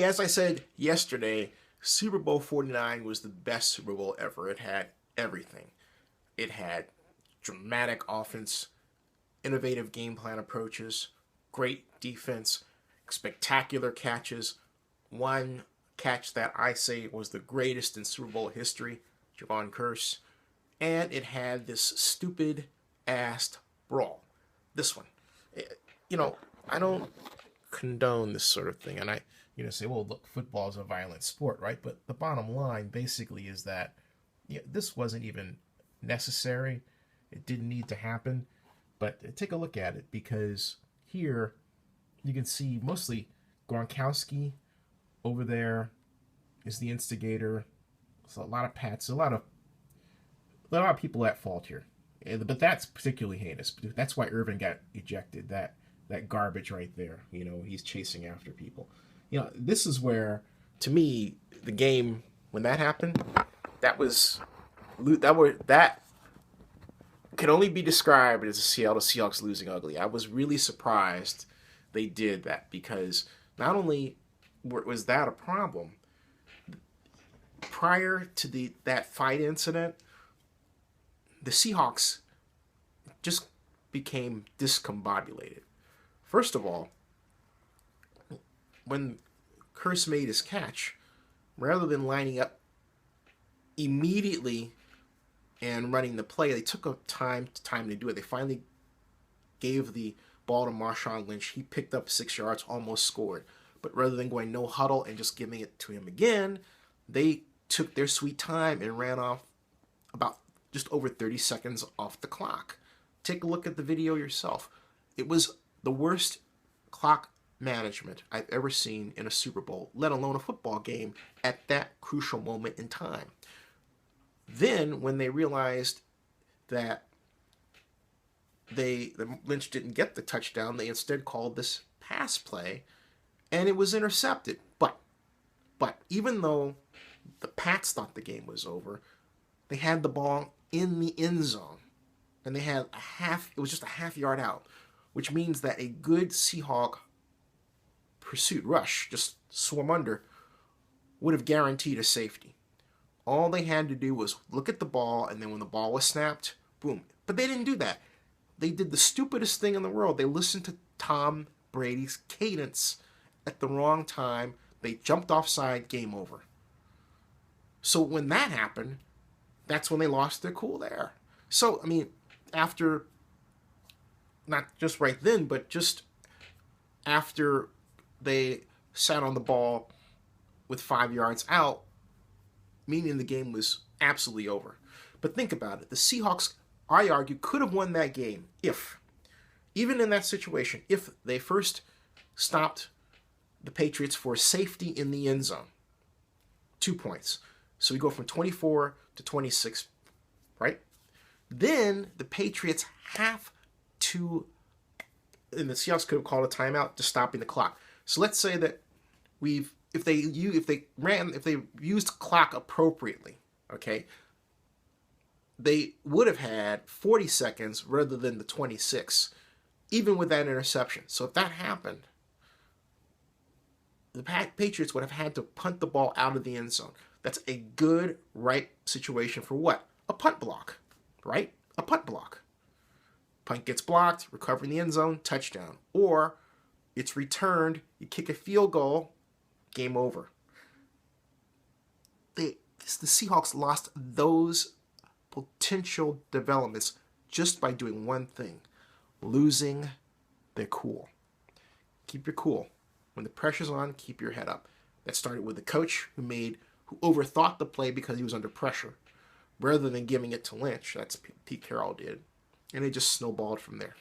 as I said yesterday, Super Bowl 49 was the best Super Bowl ever. It had everything. It had dramatic offense, innovative game plan approaches, great defense, spectacular catches. One catch that I say was the greatest in Super Bowl history, Javon Curse. And it had this stupid ass brawl. This one. You know, I don't condone this sort of thing. And say, well, look, football is a violent sport, right? But the bottom line basically is that this wasn't even necessary. It didn't need to happen. But take a look at it, because here you can see mostly Gronkowski over there is the instigator. So a lot of Pats, a lot of people at fault here. But that's particularly heinous. That's why Irvin got ejected. That garbage right there. He's chasing after people. This is where, to me, the game, when that happened, that can only be described as the Seattle Seahawks losing ugly. I was really surprised they did that, because not only was that a problem, prior to that fight incident, the Seahawks just became discombobulated. First of all, when Curse made his catch, rather than lining up immediately and running the play, they took a time to do it. They finally gave the ball to Marshawn Lynch. He picked up 6 yards, almost scored. But rather than going no huddle and just giving it to him again, they took their sweet time and ran off about just over 30 seconds off the clock. Take a look at the video yourself. It was the worst clock management I've ever seen in a Super Bowl, let alone a football game, at that crucial moment in time. Then, when they realized that the Lynch didn't get the touchdown, they instead called this pass play, and it was intercepted. But even though the Pats thought the game was over, they had the ball in the end zone, and they had it was just a half yard out, which means that a good Seahawk pursuit rush, just swim under, would have guaranteed a safety. All they had to do was look at the ball, and then when the ball was snapped, boom. But they didn't do that. They did the stupidest thing in the world. They listened to Tom Brady's cadence at the wrong time. They jumped offside, game over. So when that happened, that's when they lost their cool there. So, after, not just right then, but just after they sat on the ball with 5 yards out, meaning the game was absolutely over. But think about it. The Seahawks, I argue, could have won that game if, even in that situation, if they first stopped the Patriots for safety in the end zone. 2 points. So we go from 24 to 26, right? Then the Patriots have to, and the Seahawks could have called a timeout to stopping the clock. So let's say that if they used clock appropriately, okay, they would have had 40 seconds rather than the 26, even with that interception. So if that happened, the Patriots would have had to punt the ball out of the end zone. That's a good, right situation for what? A punt block, right? A punt block. Punt gets blocked, recover in the end zone, touchdown. Or it's returned, you kick a field goal, game over. The Seahawks lost those potential developments just by doing one thing: losing their cool. Keep your cool. When the pressure's on, keep your head up. That started with the coach who overthought the play because he was under pressure, rather than giving it to Lynch. That's Pete Carroll did. And it just snowballed from there.